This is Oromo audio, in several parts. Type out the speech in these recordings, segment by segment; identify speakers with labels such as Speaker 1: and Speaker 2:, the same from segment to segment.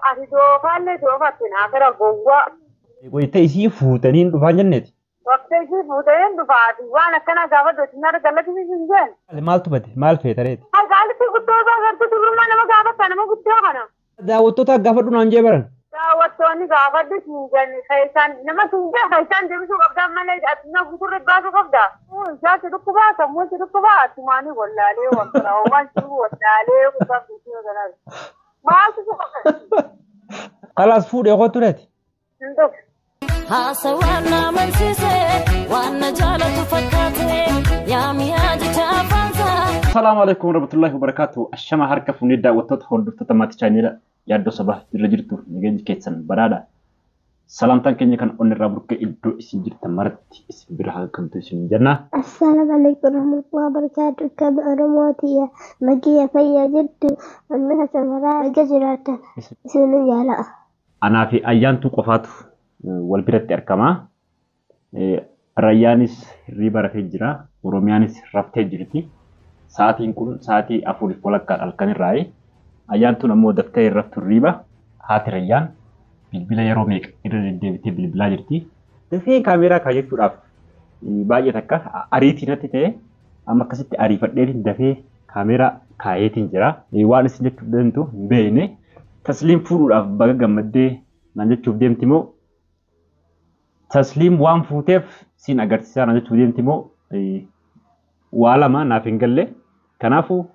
Speaker 1: Asidoofaanne doofatin akara gowwaa.
Speaker 2: Wayita isii fuutaniin dhufaa jenneeti.
Speaker 1: Waqtii isii fuutaniin dhufaati waan akkana gaafa dootinaa gallatti hin jeen.
Speaker 2: Maaltu bade maal feetareeti?
Speaker 1: Gaalatti guddoo gaafartu dubrummaa nama gaafata nama guddoo kana.
Speaker 2: Daawwattoota gaafadhu naan jee baran.
Speaker 1: Daawwattoonni gaafadhu siin keessaan nama siin keessaan deebisuu qabdaa malee addunyaa guuturra baasuu qabdaa. Jaati dhukkubaa sammuutti dhukkubaa tumaanii wallaalee wantoota waan jiru wallaalee kubbaa guutuu galaati. Maaltu suuqa?
Speaker 2: Kalaas fuudhee koo tureeti.
Speaker 3: Hasawana mansise wana jalatu fakate ya miyaji tafanza.
Speaker 2: Assalamu alaikum warahmatullahi wabarakatuh. Ashama harka funni daawwattoota hordoftoota maatii chaanela yaaddoo sabaa irra jirtu nageenyi keessan baraadha. Salaamtaan keenya kan onnirraa burqee iddoo isin jirtan maratti isin bira haa qabdu isin jenna.
Speaker 4: Assalamu alaikum warahmatullahi wabarakatuh. Kan Oromootiya nagiya fayyaa jirtu onnisa samaraa naga jiraatan isin jaala'a.
Speaker 2: Anaa fi ayyaantuu qofaatu wal biratti argama. Rayyaanis hirriba rafee jira. Oromiyaanis raftee jirti. Sa'aatiin kun sa'aatii 4:00 halkanirraayi. Ayyaantuun ammoo daftee raftu hirriba. Haati Rayyaan bilbila yeroo meeqa irra deddeebitee bilbilaa jirti. Dafee kaameeraa kaayachuudhaaf baay'ee takka ariitii natti ta'e amma akkasitti ariifadheetiin dafee kaameeraa kaayeetiin jira. Waan isin jechuu dandeettu hin beekne. Tasliim fuudhuudhaaf baga gammaddee naan jechuuf deemti moo tasliim waan fuuteef siin agarsiisaa naan jechuuf deemti moo waa lama naaf hin galle. Kanaafuu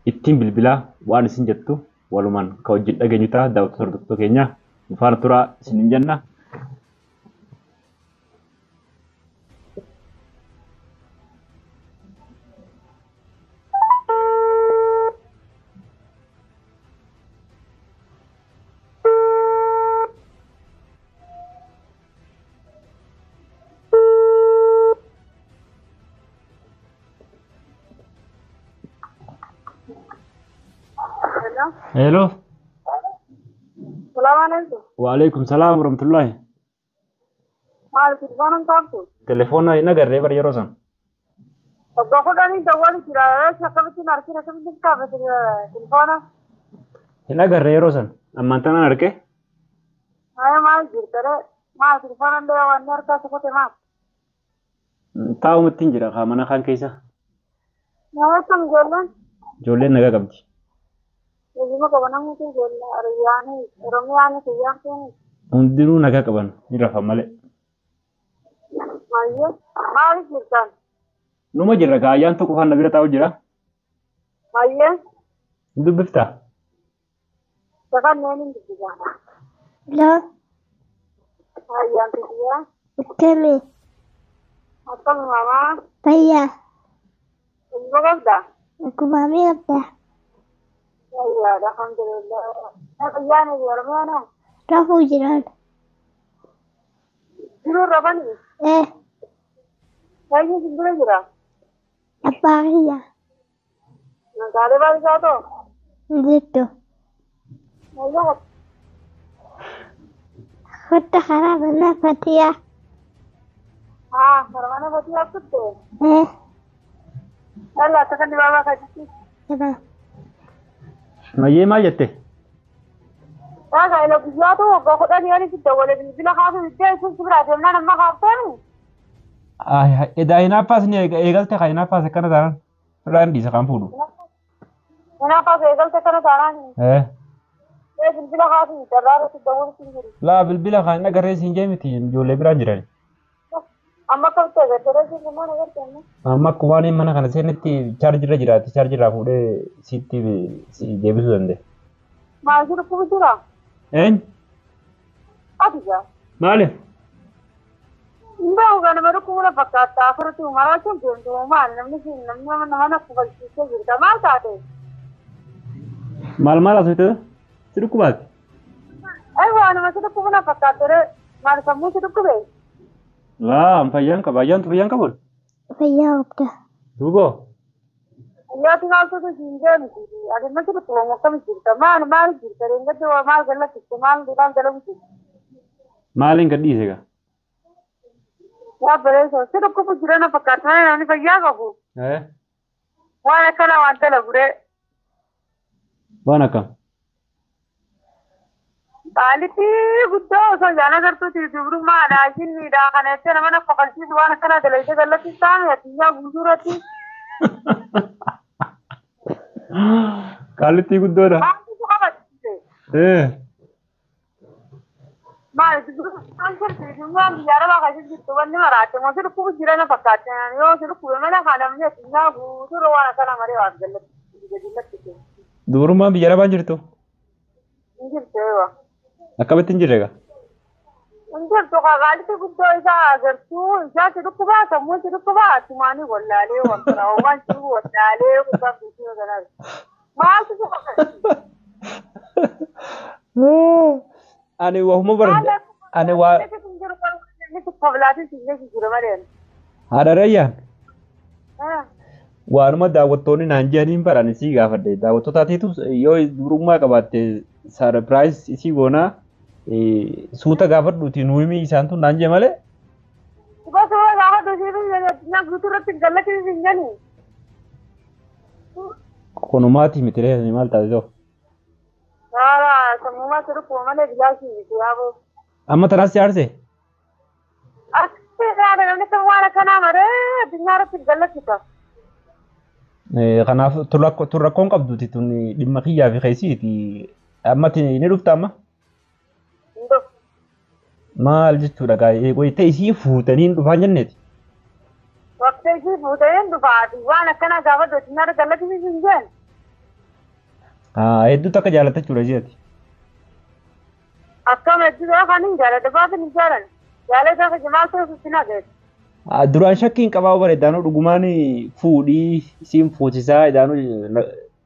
Speaker 2: ittiin bilbilaa waan isin jettu walumaan ka wajjin dhageenyu ta'a daawwattoota hordoftoota keenya nufaana turaa isin hin jenna. Hello.
Speaker 1: Assalamualaikum.
Speaker 2: Waalaikumsalam warahmatullahi.
Speaker 1: Maaltu dhufaan qabdu?
Speaker 2: Telefoona hin agarree bara yeroo san.
Speaker 1: Obbo Kudhanii dawwal jira. Akkamitti narkina akkamitti kaafate telefoona?
Speaker 2: Hin agarree yeroo san. Ammaan tanaan arge.
Speaker 1: Maal jirtare? Maal telefoona illee waan harkaa sokote maal?
Speaker 2: Taa'umattiin jira kaa mana kaan keessa.
Speaker 1: Nama kam ijoolleen?
Speaker 2: Ijoolleen nagaa qabdi.
Speaker 1: Ujuma qabana mutu ijoollee Ariyaanii Oromiyaanii Kiyyaan keenya.
Speaker 2: Hundinuu nagaa qaban ni rafan malee.
Speaker 1: Maayye maaliif jirtan?
Speaker 2: Numa jirra kaa ayyaan tokko kan na bira taa'u jira.
Speaker 1: Maayye
Speaker 2: Hin dubbiftaa?
Speaker 1: sakanneen hin dubbisan.
Speaker 4: La
Speaker 1: Ayyaan Kiyyaa
Speaker 4: ukeme
Speaker 1: akkami mamaa
Speaker 4: fayyaa
Speaker 1: ujuma qabda?
Speaker 4: kumami abda
Speaker 1: Ayyaadha alhamdulillah. Ayyaanii Oromiyaanaa
Speaker 4: rafu jiran
Speaker 1: jiruu rafanii? Baay'ee simbira jira.
Speaker 4: abbaaxiyya
Speaker 1: Magaalaa baay'isaa ta'u?
Speaker 4: jirtu
Speaker 1: Ayyaa
Speaker 4: kotta karaa mana fatiyaa
Speaker 1: karamana fatii akkutte. Yalla akka dibaabaa kajitti.
Speaker 4: jaba
Speaker 2: Mayyee maal jette?
Speaker 1: Waaqa ila guyyaa ta'u waggaa 10 ani fidda wala bilbila kaasu iddoo isin biraa deemnaan amma kaafteemi.
Speaker 2: Edaa hinaaffaas ni eegalte kaa hinaaffaas akkana taanaan irraan dhiisa kan fuudhu.
Speaker 1: Hinaaffaas eegalte kana taanaan bilbila kaasu darraarratti dawwalti hin jiru.
Speaker 2: Laa bilbila kaa hin agarree siin jee miti ijoollee biraan jiran.
Speaker 1: Amma akka bittee gaddara jirru mana garteenna.
Speaker 2: Amma akkuma waan mana kana seenatti chaarjirra jiraatti chaarjirraa fuudhee siitti deebisuu danda'e.
Speaker 1: Maal jiru kubi jira?
Speaker 2: Eenyu?
Speaker 1: Ati jaa?
Speaker 2: Maali?
Speaker 1: Ndoo gana mara kuula fakkaata afurtu maraa kun deemtu maal namni nama kubalchiisee jirta maal taate?
Speaker 2: Maal asoote? Si dhukkubaati?
Speaker 1: Waa nama si dhukkubuna fakkaattere maal sammuu si dhukkubee?
Speaker 2: Laa fayyaan qaba ayyaantu fayyaan qabu.
Speaker 4: fayyaa abda
Speaker 2: Duuboo?
Speaker 1: Ayyaati maaltu siin deemti? Adeematti dhukkubama akkamitti jirta? Maal jirta? Reengatti maal gallattiste? Maal galamti?
Speaker 2: Maaliin gadhiise egaa?
Speaker 1: Yaa bareedo si dhukkubu jira na fakkaata namni fayyaa qabu. Waan akkana waan dalagu dee.
Speaker 2: Waan akkam?
Speaker 1: Quality guddaa osoo jaana gartuuti dubrummaadha jinniidha kana jecha nama na qoqalchiisu waan akkana dalayte gallatti taa'ame addunyaa guutuurratti
Speaker 2: Quality guddoodha.
Speaker 1: maaltu qabachiise maal dubrummaan jirti dubrummaan biyya arabaa keessatti jirtu wanni maraate moo si dhukkubu jira na fakkaate yoo si dhukkube mala kaadamne addunyaa guutuurra waan akkana maree waan gallatti
Speaker 2: Dubrummaan biyya arabaa jirtu.
Speaker 1: hin jirtu eewa.
Speaker 2: Akkamitti hin jirre egaa?
Speaker 1: Injirtu qaqaaliti guddoo isaa agartuu isaatti dhukkubaa sammuutti dhukkubaa atumaanii wallaalee wantara waan jiru wallaalee kubbaa fiitii ganas maaltu dhukkubaa
Speaker 2: Ani wahuma barda. Ani waa Hararayyaan waanuma daawwattoonni naan jedhaniin baran isii gaafadhe daawwattootaatiitu yoo durummaa qabaatte sarpiraayis isii goonaa suuta gaafadhuuti nuumi isaan tun naan jee malee. Kunumaati mitiree maal taasisoo? Amma tanaas jaarsee? Kanaaf turrakkoon qabduuti tun dhimma kiyyaa fi keessiiti. Ammatti ni dhufta amma? Maal jechuudha gaa'ee wayita isii fuutanii dhufaan jenneeti.
Speaker 1: Waqtii isii fuutanii dhufaati waan akkana gaafa dhootinaara gallatti hin jeen.
Speaker 2: Hedduutu akka jaalattachuudha isheeti.
Speaker 1: Akkam hedduu kan hin jaalladha baafin hin jaalan. Jaalata akka jimaal ta'e fuffinaa ga'eeti.
Speaker 2: Duraan shakkiin qabaa bareedaanuu dhugumaan fuudhii isiin fuusisaa idaanuu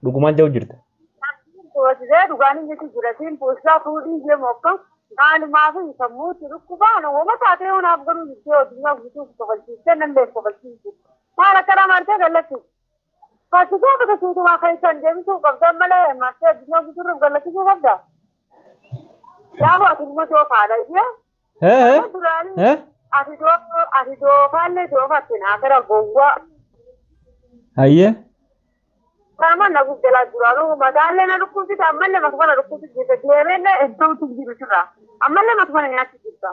Speaker 2: dhugumaan ja'u jirta.
Speaker 1: Fuusisee dhugaanii jechuun jira siin fuusisaa fuudhii ishee mokkam maalumaa fi sammuutti dhukkubaan uuma taatee unaaf garuu jettee addunyaa guutuuf kofalchiistee dandeessu kofalchiisu. Maal akkana martee gallatti. Fakkisoo bakka suutumaa keessan deebisuu qabdan malee martee addunyaa guutuurraaf gallachiisuu qabda. Yaafuu ati immoo doofaadha ishee. Ati doofaallee doofaatti naafira gowwaa.
Speaker 2: Hayyee.
Speaker 1: Sama na guddaa jiraatu mataallee na dhukkubsita ammallee makfana dhukkubsita deemeellee iddootu jiru jira ammallee makfana nyaachuu jirta.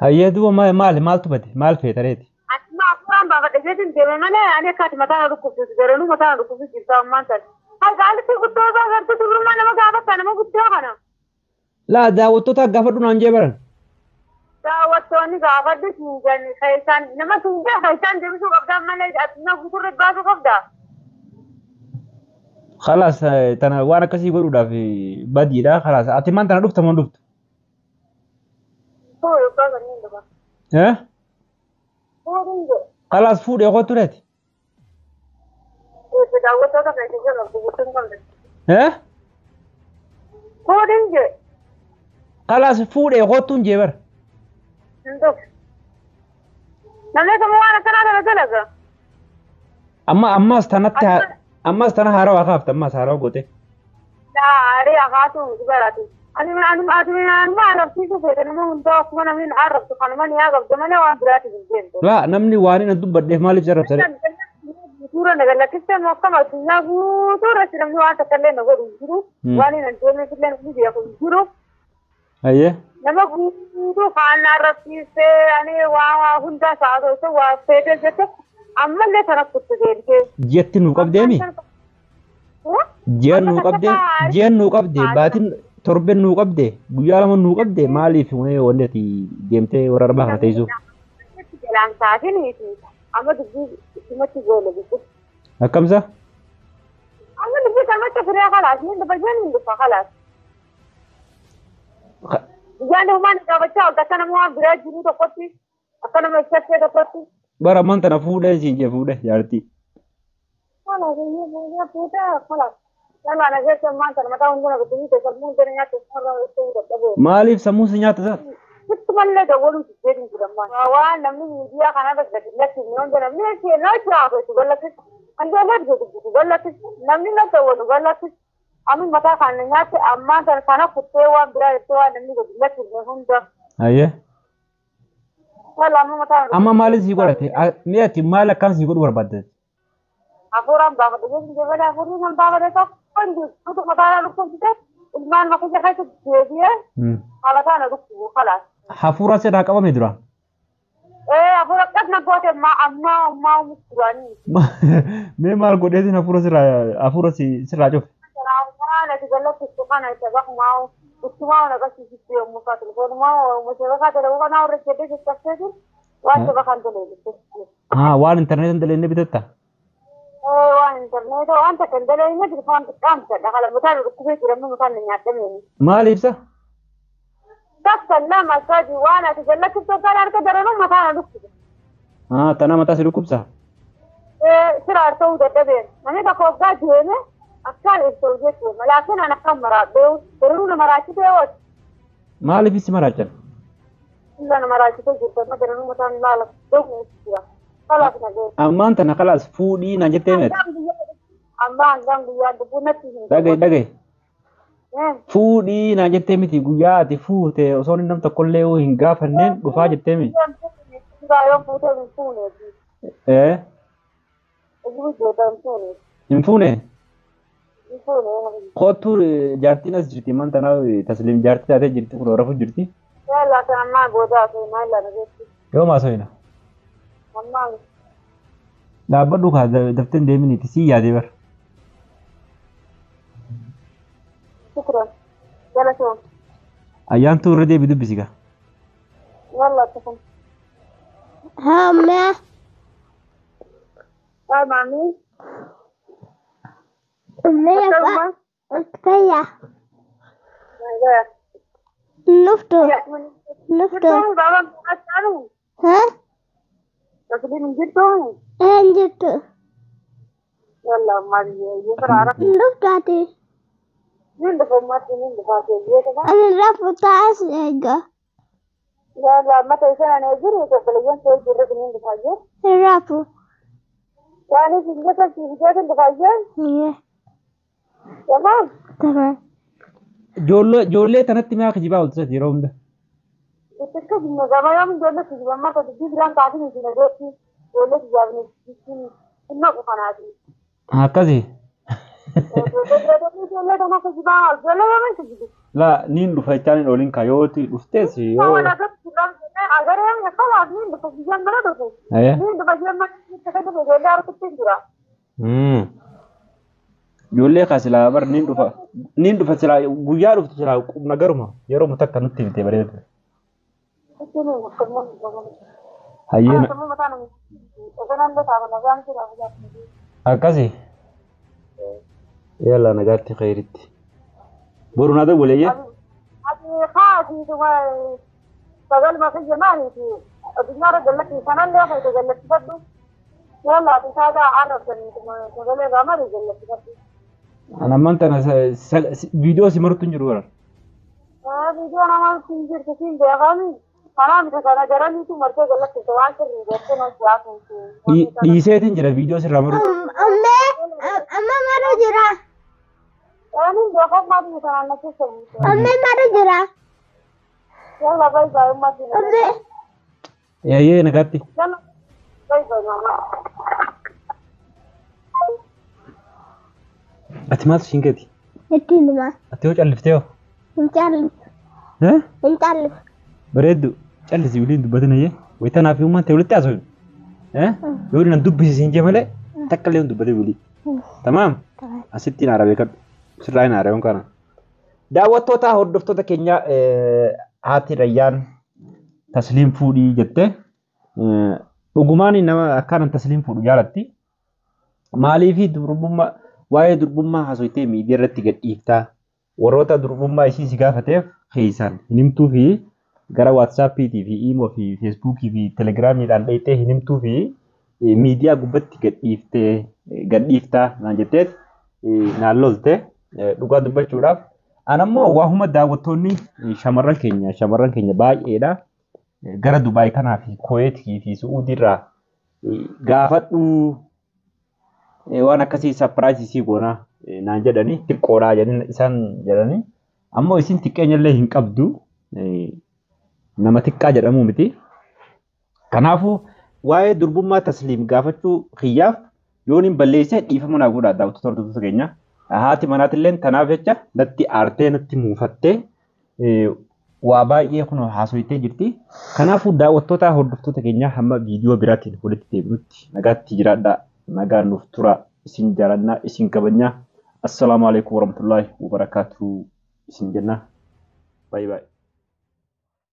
Speaker 2: Hayyee duuba maaltu bade maal feetareeti?
Speaker 1: Asuma afuraan baafadhe jechuun deeme malee ani akka ati mataa na dhukkubsitu garanuu mataa na dhukkubsitu jirta ammaan ta'e. Haalli guddoo isaa gartuu dubrummaa nama gaafata nama guddoo kana.
Speaker 2: Laa daawwattoota gaafadhu naan jee baran.
Speaker 1: Daawwattoonni gaafadhu suugan keessaan nama suugan keessaan deebisuu qabdaa malee addunyaa guutuurra baasuu qabdaa.
Speaker 2: Khalaas tana waan akkasii godhuudhaaf badiidha. Khalaas ati maan tana dhufta moo dhuftu? Khalaas fuudhee koo tureeti. Khalaas fuudhee kootuun jee bara.
Speaker 1: Namni kamuu waan akkanaa dalaga.
Speaker 2: Ammas tanatti ammas tana haarawaa kaafta ammas haarawaa goote.
Speaker 1: Dari akaatu barati. Ani arabsiisu fedhe nama hundaa akkuma namni arabsu kanuma ni agabde malee waan biraati hin jentu.
Speaker 2: Laa namni waan hin dubbadheef maaliif jarrabsare?
Speaker 1: Guutuura nagalakkiste akkama addunyaa guutuurratti namni waan takka illee na godhu hin jiru. Waan hin deemneef illee namni beeku hin jiru.
Speaker 2: Hayyee.
Speaker 1: Nama guutuu kaan arabsiiste ani waa hundaa isaa ta'u waa fedhe jette ammallee sana kutte deemtee.
Speaker 2: Jetti nuu qabdeemi? Ji'an nuu qabdee baatiin torben nuu qabdee guyyaa lama nuu qabdee maaliif wanti ati deemtee warra arbaa kana teessuu?
Speaker 1: Jalaan taatiniiti amma dubbii dhimatti goole biqiltu.
Speaker 2: Akkamsa?
Speaker 1: Amma dubbii kanatti firee khalaas ni dabajan hin dhufa khalaas. Guyyaan dhumaan gaafachaa waggaa akka nama waan biraa jiru tokkotti akka nama ibsattee tokkotti.
Speaker 2: Bara ammaan tana fuudhee siin jee fuudhee jaartii. Maaliif sammuu si nyaata isaa?
Speaker 1: Mallee dawwaluun jijjiirri jedhama. Waan namni miidiyaa kanarra gadi namni namni na jiraatu gallatis hanjoolee jedhu gallatis namni na dawwalu gallatis amma mataa kana nyaate ammaan kana kuttee waan biraa itti waan namni gadi lakkisne hunda.
Speaker 2: Hayyee. Amma maaliif sii godhate? Mee ati maal akkam sii godhu barbaadde?
Speaker 1: Afuuraan baafadhe jechuun jabala afuurri kan baafadhe tokko kan jiru mataa dhukkubsite ilmaan makisa keessatti deebi'ee haala kana dhukkubu khalaas.
Speaker 2: Hafuura sirraa qabame dura.
Speaker 1: Hafuura qabna goote ammaa muskuranii.
Speaker 2: Mee maal godheetiin hafuura sirraa cufe?
Speaker 1: Kana tigalatti kana isa bakmaa uttumaa na kasi sitti yommuu kaa telefoonuma musee bakaa telefoona kana warra jedhee jettafteetu waan isa bakaan tolee.
Speaker 2: Waan intarneetiin daleenee bitatta?
Speaker 1: Waan intarneetii waan takka hin daleenee telefoon xiqqaamsadha kala mutaan dhukkubee jiramni mutaan na nyaadhameen.
Speaker 2: Maal ibsa?
Speaker 1: Takka lama sadi waan ati jallatti tokko harka daranuu mataa na dhukkube.
Speaker 2: Tana mataa si dhukkubsa?
Speaker 1: Sira ta'uu dadhabeen namni tokko waggaa deeme akkaan ibsuu jechuudha laakiin an akkaan maraadhee yeroo nama raachitee ooti.
Speaker 2: Maaliif si maraachan?
Speaker 1: Illa nama raachitee jirtu amma daranuu mataan laala dhuguu jira.
Speaker 2: Ammaan tana kalaas fuudhii na jettee meeti.
Speaker 1: Ammaan kan guyyaa dubbuu natti hin
Speaker 2: dhagaye. Fuudhii na jettee miti guyyaa ati fuute osoo inni nam tokkollee hin gaafanneen dhufaa jettee miti. Hin fuune? Kottuu jaartiin as jirti man tana tasliim jaartii taatee jirti kun rafu jirti.
Speaker 1: Yaalaa kan ammaa boodaa fi maal laala jechuudha.
Speaker 2: Yoo maasoina. Dhaabbadhu kaa dafteen deeminiiti sii yaadee bar.
Speaker 1: Shukran. Galatoon.
Speaker 2: Ayyaantuu irra deebi dubbisi gaa.
Speaker 1: Wallah tafan.
Speaker 4: Hamma.
Speaker 1: Mami.
Speaker 4: Ummaya kaya. Nufto.
Speaker 1: Baba asaru. Taslim gitu.
Speaker 4: Gitu.
Speaker 1: Wallah mari ye farara.
Speaker 4: Nuftati.
Speaker 1: Ninda formati ninda fate ye ta.
Speaker 4: Ani rafu tas ega.
Speaker 1: Wallah mata isana ne juru ko kalayan so juru ninda faje.
Speaker 4: Rafu.
Speaker 1: Yani singa ta singa ta faje.
Speaker 4: Iya.
Speaker 1: Tamam.
Speaker 4: Tamam.
Speaker 2: Joollee tanatti maa kijibaa oltu yeroo hunda.
Speaker 1: Itti bina gama yam joollee kijibaa mata dibiran kaati ni jina deetti joollee kijibaa ni inna ko kanaati.
Speaker 2: Akkasii.
Speaker 1: Joollee tana kijibaa joollee yam kijibaa.
Speaker 2: La niin dhufa jechaan oliin kayooti dhuftees yoo.
Speaker 1: Agar yang kalah niin dhufa kijibaan mana dhufu. Niin dhufa kijibaan mana dhufu joollee harkutti jira.
Speaker 2: Joollee kaasilaa bar niin dhufa silaa guyyaa dhuftu silaa qubna garuma yeroo mutakka nutti bitee bareedu. Hayyeena. Akkasii. Yalla nagaatti khayritti. Boru nada boleeyye.
Speaker 1: Sagal ma fi jamaani fi addunyara jallati sanan da fa jallati faddu. Yalla ta sada arabtan kuma sagale ga mari jallati faddu.
Speaker 2: Anamman tana video si martu jiru wala.
Speaker 1: Video nama sinjir sin beagami. Kana mita kana jarani tu martu jallati to waan sirri gotte na siyaatu.
Speaker 2: Dhiiseetiin jira video sirraa maru.
Speaker 4: Amma maru jira.
Speaker 1: Ani dofa madu kana na se sabu.
Speaker 4: Amma maru jira.
Speaker 1: Yalla bye bye madu.
Speaker 2: Yee nagaatti.
Speaker 1: Bye bye mama.
Speaker 2: Ati maal shingati?
Speaker 4: Ittinuma.
Speaker 2: Ati yoo calliftee hoo?
Speaker 4: Hin callif. Hin callif.
Speaker 2: Bareeddu callisi waliin dubbatanayye wayitanaaf himumaan ta'e walitti haasa'u. Yoo dhinan dubbisiisin jee malee takka illee dubbatee walii. Tamaam? Asittiin haara beekadhu. Sirraa hin haara yoon kana. Daawwattoota hordoftoota keenya haati rayyaan tasliim fuudhii jettee dhugumaan nama akkaanan tasliim fuudhu jaalatti. Maaliifi durbummaa waa'ee durbummaa haasofitee miidiyaa irratti gadhiiftaa warroota durbummaa ishii si gaafateef keessaan hin himtuu fi gara waatsaappiitii fi iimoo fi feesbuukii fi telegiraamiidhaan dheeyitee hin himtuu fi miidiyaa gubbatti gadhiiftaa naan jetteet naan lolte dhugaa dubbachuudhaaf. Anammoo waahuma daawwattoonni shamarran keenya baay'eedha. Gara Dubaay kanaa fi Kuweetii fi Su'uudii irraa gaafadhu waan akkasii sapiraayisii goonaa naan jedhanii xiqqoodhaa jedhanii isaan jedhanii ammoo isin xiqqeenyallee hin qabdu nama xiqqaa jedhamu miti. Kanaafuu waa'ee durbummaa tasliim gaafachuu kiyyaaf yoon hin balleesse dhiifama naa godhaa daawwattoota hordoftoota keenya. haati manaatillee tanaaf jecha natti aartee natti muufattee waa baay'ee kun haasoftee jirti. Kanaafuu daawwattoota hordoftoota keenya hamma viidiyoo biraatiin walitti deebinutti nagaatti jiraadhaa. Nagaan nuuf tura. Isin jaalannaa isin kabajnaa. Assalaamu alaikum warahmatullahi wabarakatuh. Isin jenna. Bye bye.